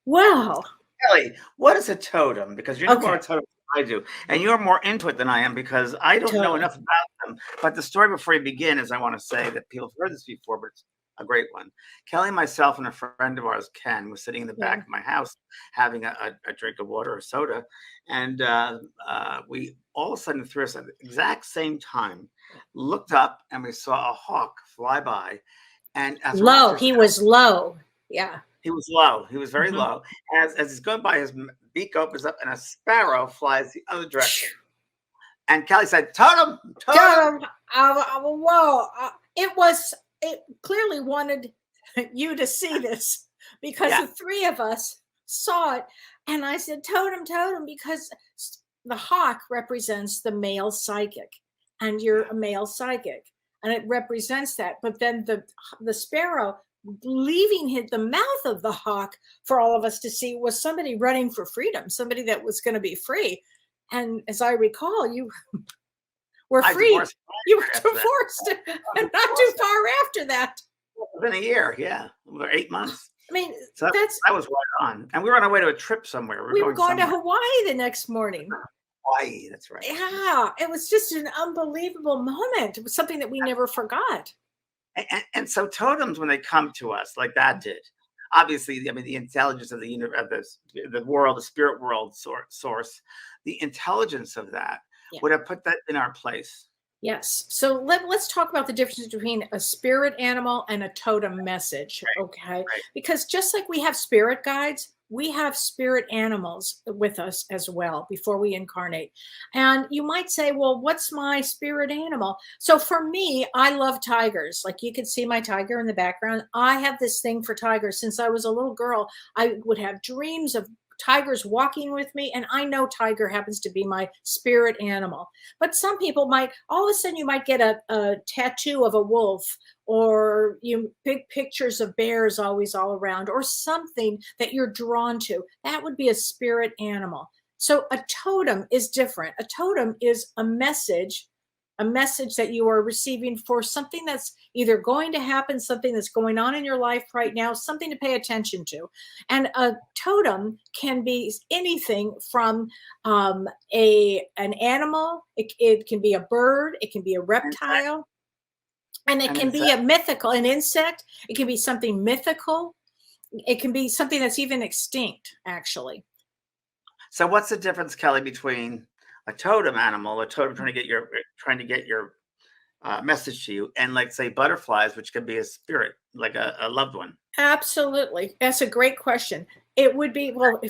Wow. Kellee, what is a totem? Because you know more Okay. about totems than I do, and you're more into it than I am because I don't know Totally. enough about them. But the story before you begin is I want to say that people have heard this before, but it's a great one. Kellee, myself, and a friend of ours, Ken, was sitting in the back Yeah. of my house having a drink of water or soda, and we all of a sudden, through us at the exact same time, looked up and we saw a hawk fly by. And as we're Low. watching, He was low. Yeah. he was low. He was very Mhm. low. As he's going by, his beak opens up, and a sparrow flies the other direction. And Kellee said, "Totem, totem." Totem. Whoa. It clearly wanted you to see this because Yeah, the three of us saw it. And I said, Totem, totem, because the hawk represents the male psychic, and you're yeah. a male psychic, and it represents that. But then the sparrow leaving the mouth of the hawk for all of us to see was somebody running for freedom, somebody that was going to be free. And as I recall, you were I free. divorced You were my after that. divorced, and Of not too course, far after that. within a year. Yeah, 8 months. I mean, So that's that was right on. And we were on our way to a trip somewhere. We were we were going going to somewhere. Hawaii the next morning. Hawaii. That's right. Yeah, it was just an unbelievable moment. It was something that we never forgot. And so totems, when they come to us like that did, obviously, I mean, the intelligence of the universe, the world, the spirit world source, the intelligence of that Yeah. would have put that in our place. Yes. So let's talk about the difference between a spirit animal and a totem message. Okay. Right. Because just like we have spirit guides, we have spirit animals with us as well before we incarnate. And you might say, well, what's my spirit animal? So for me, I love tigers. Like you can see my tiger in the background. I have this thing for tigers. Since I was a little girl, I would have dreams of tigers walking with me. And I know tiger happens to be my spirit animal. But some people might, all of a sudden, you might get a tattoo of a wolf, or you big pictures of bears always all around, or something that you're drawn to. That would be a spirit animal. So a totem is different. A totem is a message that you are receiving for something that's either going to happen, something that's going on in your life right now, something to pay attention to. And a totem can be anything from an animal, it can be a bird, it can be a reptile, and it And can it's be a mythical, an insect, it can be something mythical, it can be something that's even extinct, actually. so what's the difference, Kellee, between a totem animal, a totem trying to get your message to you, and like say butterflies, which could be a spirit, like a loved one. Absolutely. That's a great question. It would be, well,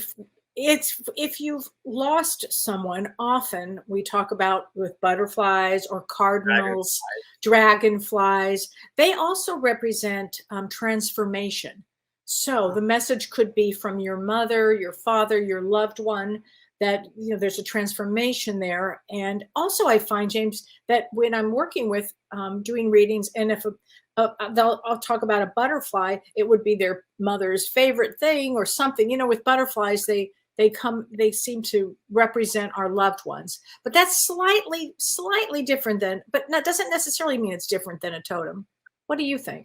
if you've lost someone, often we talk about with butterflies or cardinals, dragonflies, they also represent transformation. So the message could be from your mother, your father, your loved one, that there's a transformation there. And also I find, James, that when I'm working with doing readings, and if I'll talk about a butterfly, it would be their mother's favorite thing or something. With butterflies, they seem to represent our loved ones. But that's slightly different than, but that doesn't necessarily mean it's different than a totem. What do you think?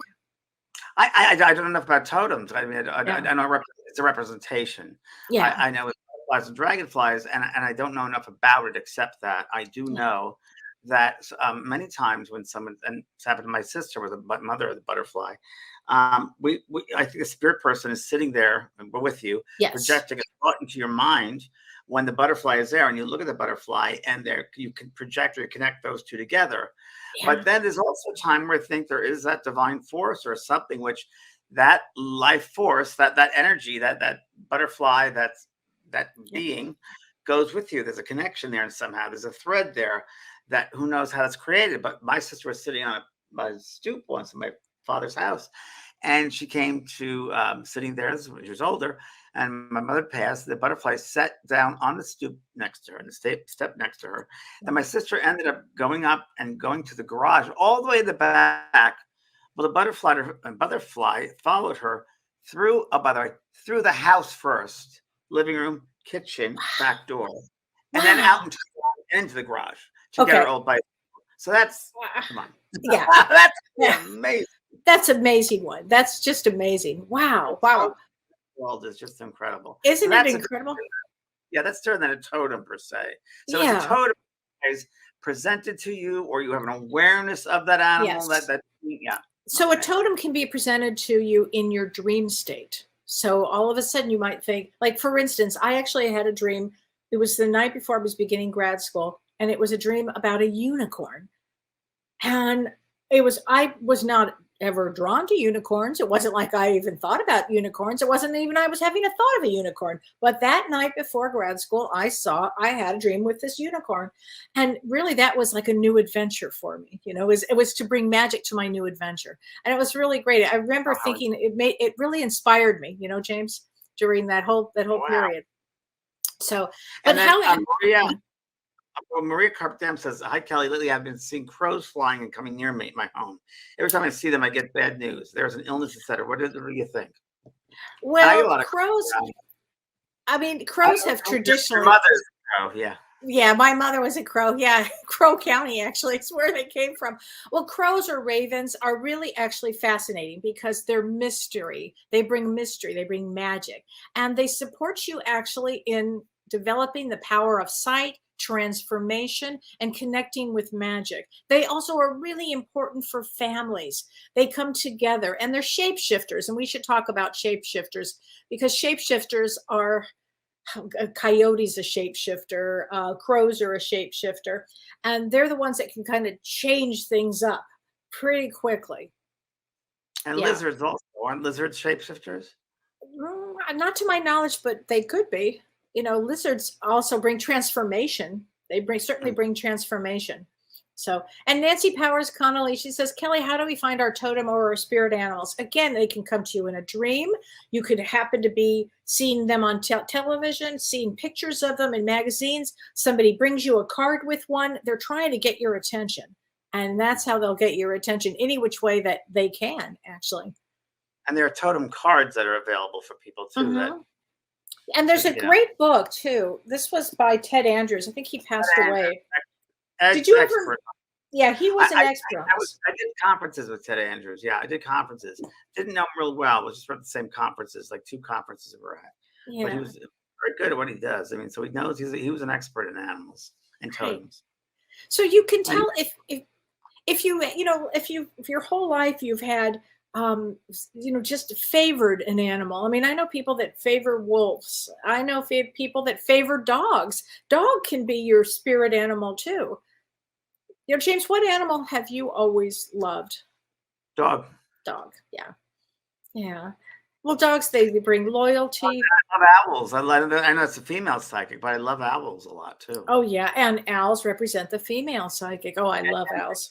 I don't know enough about totems. I mean, Yeah. I know it's a representation. Yeah. I know it's butterflies and dragonflies, and I don't know enough about it except that I do Yeah. know that many times when someone, and it's happened to my sister with the mother of the butterfly, we I think the spirit person is sitting there with you, Yes. projecting a thought into your mind when the butterfly is there, and you look at the butterfly, and there you can project or connect those two together. Yeah. But then there's also a time where I think there is that divine force or something which that life force, that energy, that butterfly, that Yeah. being goes with you. There's a connection there, and somehow there's a thread there that who knows how it's created. But my sister was sitting on a stoop once in my father's house, and she came to sitting there as she was older, and my mother passed. The butterfly sat down on the stoop next to her, and the step next to her. And my sister ended up going up and going to the garage all the way in the back. Well, the butterfly followed her through, by the way, through the house first, living room, kitchen, back door, and then Wow. out into the garage to get Okay. her old bike. So that's, come on. Yeah. That's Yeah. amazing. That's amazing one. That's just amazing. Wow. Wow. world is just incredible. So Isn't it that's incredible? yeah, that's different than a totem per se. So it's a Yeah. totem is presented to you, or you have an awareness of that animal. Yes. Yeah. So a Okay. totem can be presented to you in your dream state. So all of a sudden you might think, like, for instance, I actually had a dream. It was the night before I was beginning grad school, and it was a dream about a unicorn. And I was not ever drawn to unicorns. It wasn't like I even thought about unicorns. It wasn't even I was having a thought of a unicorn. But that night before grad school, I had a dream with this unicorn. And really that was like a new adventure for me. It was to bring magic to my new adventure. And it was really great. I remember Wow. thinking it really inspired me, James, during that whole Wow. period. So, but And then yeah. Maria Carpdam says, "Hi Kellee. Lately, I've been seeing crows flying and coming near me at my home. Every time I see them, I get bad news. There's an illness, etc. What do you think?" And I get a Well, lot of crows, crows. I mean, crows have Your traditionally, mother's a crow, yeah. yeah, my mother was a crow. Yeah, Crow County, actually, it's where they came from. Well, crows or ravens are really actually fascinating because they're mystery. They bring mystery, they bring magic, and they support you actually in developing the power of sight, transformation, and connecting with magic. They also are really important for families. They come together and they're shapeshifters, and we should talk about shapeshifters because shapeshifters are a coyote's a shapeshifter, crows are a shapeshifter, and they're the ones that can kind of change things up pretty quickly. And Yeah. lizards also. Aren't lizards shapeshifters? Not to my knowledge, but they could be. Lizards also bring transformation. They certainly Mm. bring transformation. So, and Nancy Powers Connolly, she says, Kellee, how do we find our totem or our spirit animals? Again, they can come to you in a dream. You could happen to be seeing them on television, seeing pictures of them in magazines. Somebody brings you a card with one. They're trying to get your attention. And that's how they'll get your attention any which way that they can, actually. And there are totem cards that are available for people too. That And there's a you know, great book too. This was by Ted Andrews. I think he passed away. Did you ever? expert. Yeah, he was an expert on this. I did conferences with Ted Andrews. Yeah, I did conferences. Didn't know him real well. Was just at the same conferences, like 2 conferences we were at. But he Yeah. was very good at what he does. I mean, so he knows he was an expert in animals and Right. totems. So you can And tell if if your whole life you've had just favored an animal. I mean, I know people that favor wolves. I know people that favor dogs. Dog can be your spirit animal too. James, what animal have you always loved? dog. Dog. Yeah. Yeah. Well, dogs, they bring loyalty. I love owls. I know it's a female psychic, but I love owls a lot too. Oh, yeah. And owls represent the female psychic. Oh, I love owls.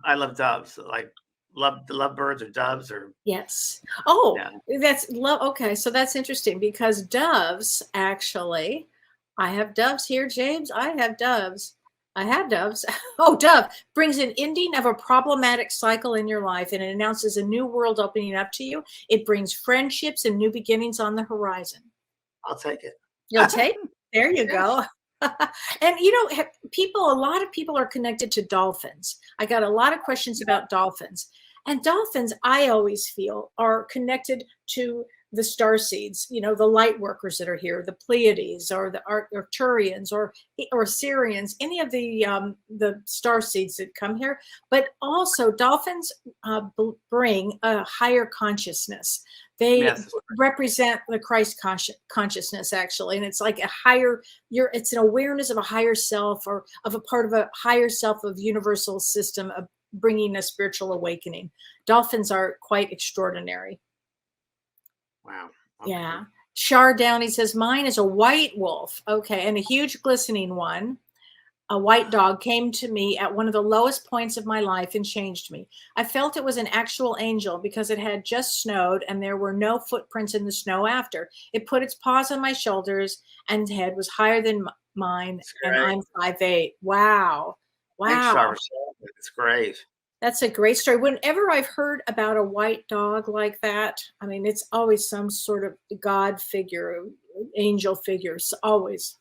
I love doves. Like love birds or doves or Yes. Oh, yeah. that's love. Okay. So that's interesting because doves actually, I have doves here, James. I have doves. I have doves. Oh, dove brings an ending of a problematic cycle in your life and it announces a new world opening up to you. It brings friendships and new beginnings on the horizon. I'll take it. You'll take it. There you Yes. go. And a lot of people are connected to dolphins. I got a lot of questions about dolphins. And dolphins, I always feel, are connected to the star seeds, the light workers that are here, the Pleiades or the Arcturians or Sirians, any of the star seeds that come here. But also dolphins bring a higher consciousness. They Yes. represent the Christ consciousness, actually, and it's like a higher. It's an awareness of a higher self or of a part of a higher self of universal system of bringing a spiritual awakening. Dolphins are quite extraordinary. Wow. Okay. Yeah. Shar Downey says, mine is a white wolf. Okay. And a huge glistening one. A white dog came to me at one of the lowest points of my life and changed me. I felt it was an actual angel because it had just snowed and there were no footprints in the snow after. It put its paws on my shoulders and head was higher than mine. And I'm 5'8". Wow. Thanks, Wow. Sharp. It's great. That's a great story. Whenever I've heard about a white dog like that, I mean, it's always some sort of God figure, angel figures, always.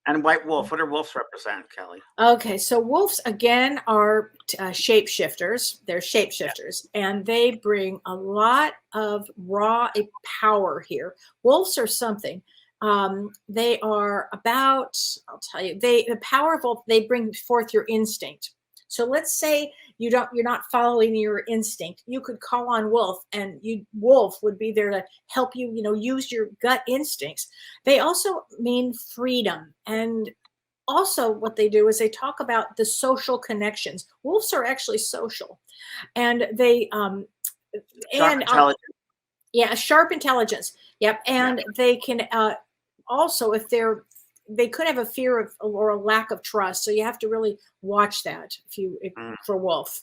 And white wolf. What do wolves represent, Kellee? Okay, so wolves again are shapeshifters. They're shapeshifters, and they bring a lot of raw power here. Wolves are something. They are about. I'll tell you. The power of wolf. They bring forth your instinct. So let's say you're not following your instinct. You could call on wolf, and wolf would be there to help you. Use your gut instincts. They also mean freedom and also what they do is they talk about the social connections. Wolves are actually social, and they Sharp and intelligence. yeah, sharp intelligence. Yep, Yeah. and they can also, if they could have a fear of or a lack of trust, so you have to really watch that Mm. for wolf.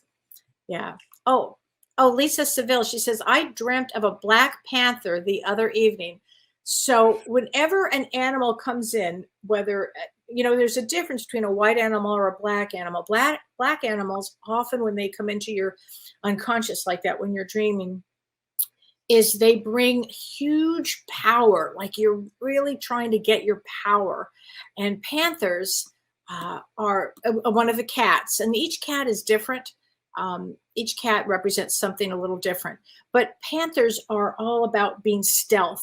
Yeah. Oh, Lisa Seville, she says, I dreamt of a black panther the other evening. So whenever an animal comes in, whether there's a difference between a white animal or a black animal. Black animals often, when they come into your unconscious like that, when you're dreaming, is they bring huge power, like you're really trying to get your power. And panthers are one of the cats, and each cat is different. Each cat represents something a little different, but panthers are all about being stealth,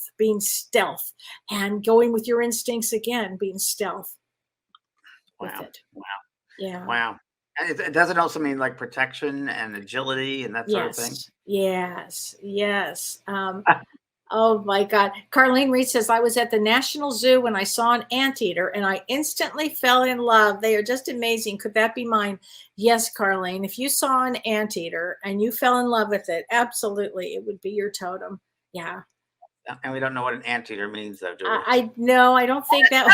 and going with your instincts again, being stealth with Wow. it. Wow. Yeah. Wow. And it does it also mean like protection and agility and that sort of thing? Yes. Yes. Yes. Oh my God. Carlene Reed says, I was at the National Zoo when I saw an anteater and I instantly fell in love. They are just amazing. Could that be mine? Yes, Carlene. If you saw an anteater and you fell in love with it, absolutely, it would be your totem. Yeah. And we don't know what an anteater means, though, do we? I no, I don't think that.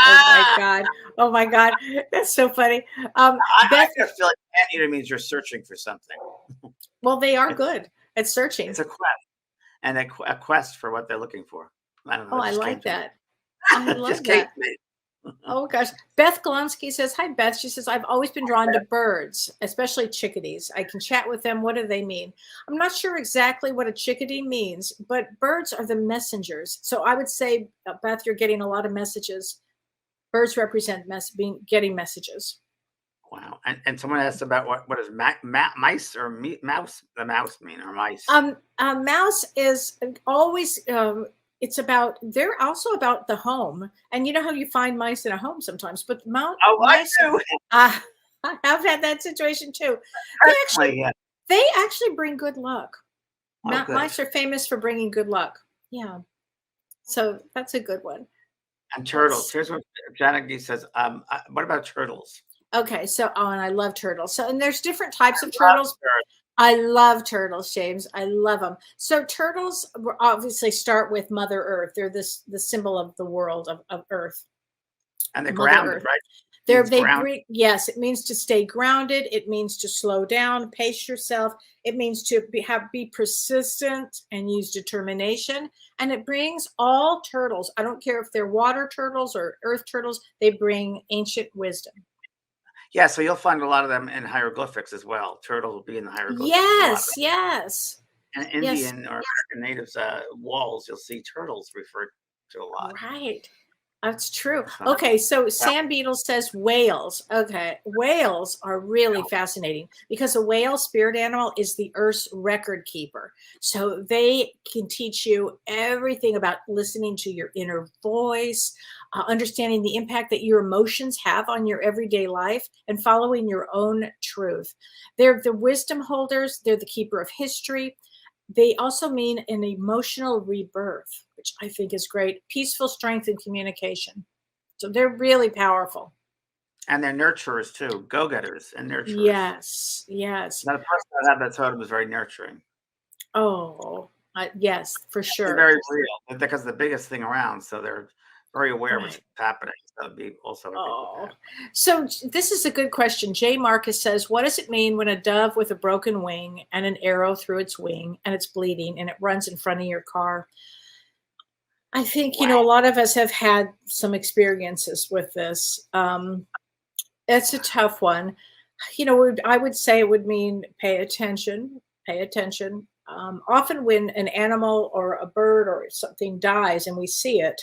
Oh my God. Oh my God. That's so funny. I Beth, just feel like anteater means you're searching for something. well, they are It's good at searching. it's a quest and a quest for what they're looking for. I don't know. Oh, It I just came like to me. that. I It just love came that. to me. Oh gosh. Beth Golonsky says, hi, Beth. She says, I've always been drawn to birds, especially chickadees. I can chat with them. What do they mean? I'm not sure exactly what a chickadee means, but birds are the messengers. So I would say, Beth, you're getting a lot of messages. Birds represent getting messages. Wow. And someone asked about what is mice or mouse? The mouse mean or mice? Mouse is always they're also about the home, and you know how you find mice in a home sometimes, but Oh, I mice do. uh, I have had that situation too. they actually Personally, yeah. they actually bring good luck. Oh, good. Mice are famous for bringing good luck. Yeah, so that's a good one. And turtles. Let's Here's what Janet Gee says. What about turtles? Okay, so and I love turtles. So and there's different types of Love turtles. turtles. I love turtles, James. I love them. So turtles obviously start with Mother Earth. They're the symbol of the world of Earth, And they're Mother grounded, Earth. right? Means They ground. bring, yes, it means to stay grounded. It means to slow down, pace yourself. It means to be persistent and use determination. And it brings all turtles. I don't care if they're water turtles or earth turtles. They bring ancient wisdom. Yeah, so you'll find a lot of them in hieroglyphics as well. Turtles will be in the hieroglyphics. A lot of Yes, yes, them. And yes. Indian or American natives' walls, you'll see turtles referred to a lot. Right. That's true. So, Okay, so well, Sam Beetle says whales. Okay, whales are really fascinating because a whale, spirit animal, is the Earth's record keeper. So they can teach you everything about listening to your inner voice, understanding the impact that your emotions have on your everyday life, and following your own truth. They're the wisdom holders, they're the keeper of history. They also mean an emotional rebirth, which I think is great. Peaceful strength and communication. So they're really powerful. and they're nurturers too, go-getters and nurturers. Yes, yes. Now, the person that had that totem was very nurturing. Oh, yes, for They're sure. very real because the biggest thing around, so they're very aware of what's Right. happening. So that would be also a big Oh, impact. so this is a good question. Jay Marcus says, what does it mean when a dove with a broken wing and an arrow through its wing and it's bleeding and it runs in front of your car? I think, Wow. a lot of us have had some experiences with this. It's a tough one. I would say it would mean pay attention, pay attention. Often when an animal or a bird or something dies and we see it,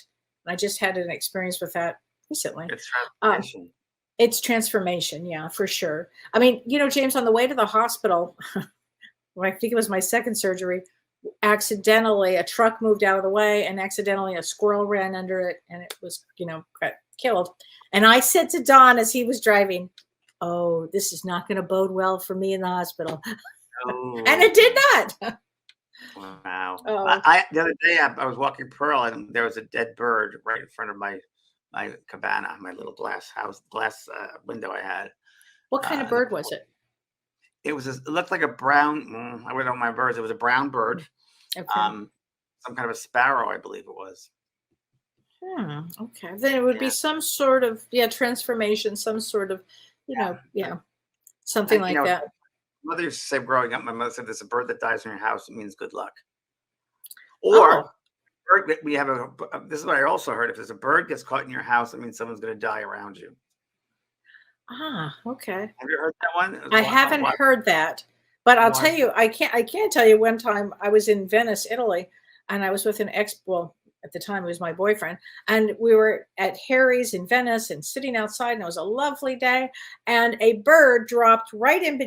I just had an experience with that recently. It's Um, transformation. it's transformation. Yeah, for sure. I mean, James, on the way to the hospital, I think it was my second surgery, accidentally a truck moved out of the way and accidentally a squirrel ran under it and it was, got killed. And I said to Don as he was driving, oh, this is not going to bode well for me in the hospital. And it did not. Wow. Oh, The other day I was walking Pearl and there was a dead bird right in front of my cabana, my little glass window I had. what kind of In the bird was it? it looked like a brown. I wouldn't know my birds. It was a brown bird. Okay. Some kind of a sparrow, I believe it was. Okay. Then it would be some sort of transformation, some sort of, something like that. Mother used to say growing up, my mother said, "There's a bird that dies in your house. It means good luck." Or bird, we have this is what I also heard. If there's a bird gets caught in your house, it means someone's going to die around you. Okay. Have you heard that one? I haven't heard that, but I'll tell you, I can't tell you. One time I was in Venice, Italy, and I was with at the time it was my boyfriend, and we were at Harry's in Venice and sitting outside, and it was a lovely day, and a dead bird dropped right in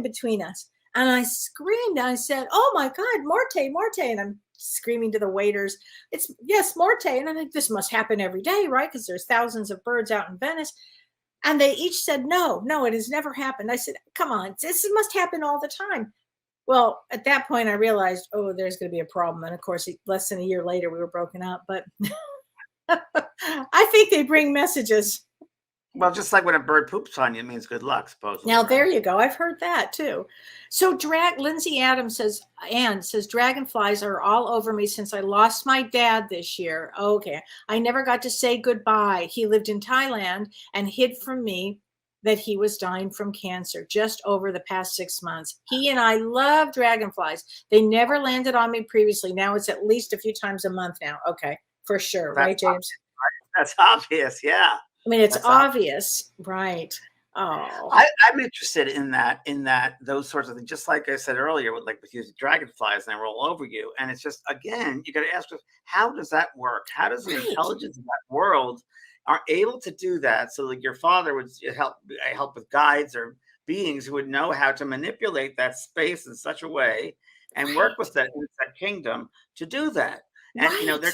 between us, and I screamed, and I said, "Oh my God, Morte, Morte," and I'm screaming to the waiters, yes, Morte, and I'm like, this must happen every day, right? Because there's thousands of birds out in Venice. And they each said, no, it has never happened. I said, come on, this must happen all the time. Well, at that point, I realized, there's going to be a problem. And of course, less than a year later, we were broken up. But I think they bring messages. Well, just like when a bird poops on you, it means good luck, supposedly. Now, there you go. I've heard that too. So Lindsay Adams says, dragonflies are all over me since I lost my dad this year. Okay. I never got to say goodbye. He lived in Thailand and hid from me that he was dying from cancer just over the past 6 months. He and I love dragonflies. They never landed on me previously. Now it's at least a few times a month now. Okay. For sure. Right, James? That's obvious. Yeah. I mean, it's obvious, right? Oh, I'm interested in those sorts of things. Just like I said earlier, with using dragonflies and they roll over you, and it's just, again, you got to ask yourself, how does that work? How does the intelligence of that world are able to do that? So that your father would help with guides or beings who would know how to manipulate that space in such a way and work with that kingdom to do that. And they're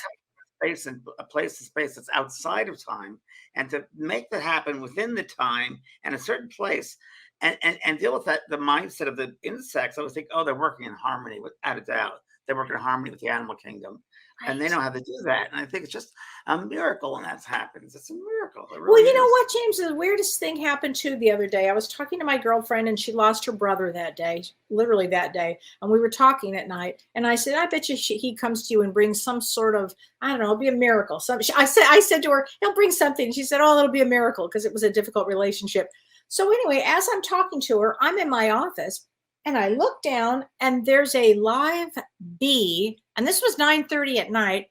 space and a place of space that's outside of time, and to make that happen within the time and a certain place and deal with that, the mindset of the insects, I would think, they're working in harmony, without a doubt. They work in harmony with the animal kingdom. And they know how to do that. And I think it's just a miracle when that happens. It's a miracle. It really well, you know what, James? The weirdest thing happened too the other day. I was talking to my girlfriend and she lost her brother that day, literally that day. And we were talking at night. And I said, I bet you he comes to you and brings some sort of, I don't know, it'll be a miracle. I said to her, he'll bring something. She said, it'll be a miracle, because it was a difficult relationship. So anyway, as I'm talking to her, I'm in my office. And I look down and there's a live bee. And this was 9:30 at night.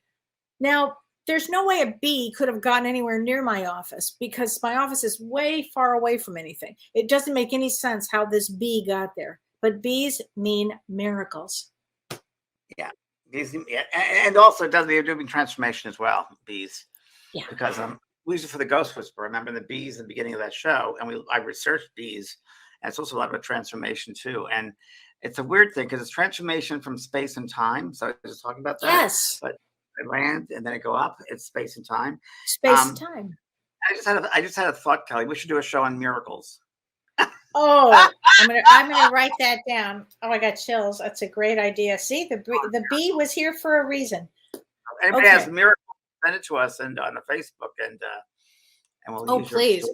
Now, there's no way a bee could have gotten anywhere near my office, because my office is way far away from anything. It doesn't make any sense how this bee got there. But bees mean miracles. Yeah. Bees, yeah. And also they're doing transformation as well, bees. Yeah. Because we used it for the Ghost Whisperer. Remember the bees in the beginning of that show? And I researched bees. And it's also a lot about transformation too. And it's a weird thing because it's transformation from space and time. So I was just talking about that. Yes. But I land and then I go up. It's space and time. Space and time. I just had a thought, Kelly. We should do a show on miracles. Oh, I'm gonna write that down. Oh, I got chills. That's a great idea. See, the bee was here for a reason. Anybody has miracles, send it to us and on the Facebook and we'll use please.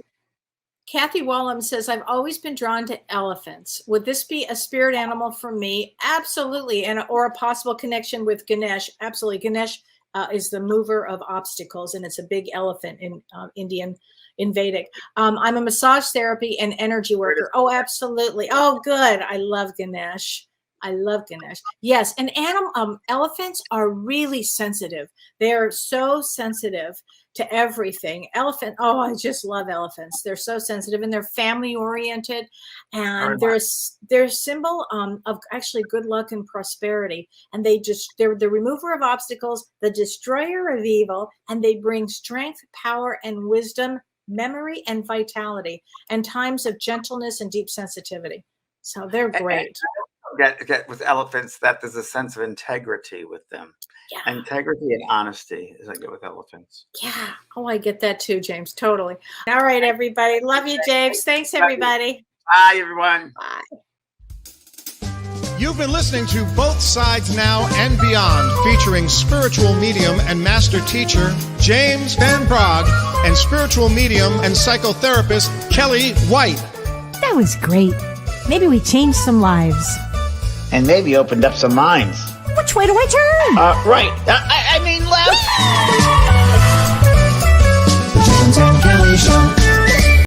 Kathy Wallum says, I've always been drawn to elephants. Would this be a spirit animal for me? Absolutely. Or a possible connection with Ganesh. Absolutely. Ganesh is the mover of obstacles, and it's a big elephant in Vedic. I'm a massage therapy and energy worker. Oh, absolutely. Oh, good. I love Ganesh. I love Ganesh. Yes, and elephants are really sensitive. They're so sensitive to everything. Oh, I just love elephants. They're so sensitive, and they're family oriented, and they're a symbol of actually good luck and prosperity. And they're the remover of obstacles, the destroyer of evil, and they bring strength, power, and wisdom, memory, and vitality, and times of gentleness and deep sensitivity. So they're great. Get with elephants that there's a sense of integrity with them. Yeah. Integrity and honesty is I get with elephants. Yeah. Oh, I get that too, James. Totally. All right, everybody. Love you, James. Thanks, everybody. Bye, everyone. Bye. You've been listening to Both Sides Now and Beyond, featuring spiritual medium and master teacher James Van Praagh and spiritual medium and psychotherapist Kellee White. That was great. Maybe we changed some lives. And maybe opened up some minds. Which way do I turn? Right. I mean left. The James and Kellee Show.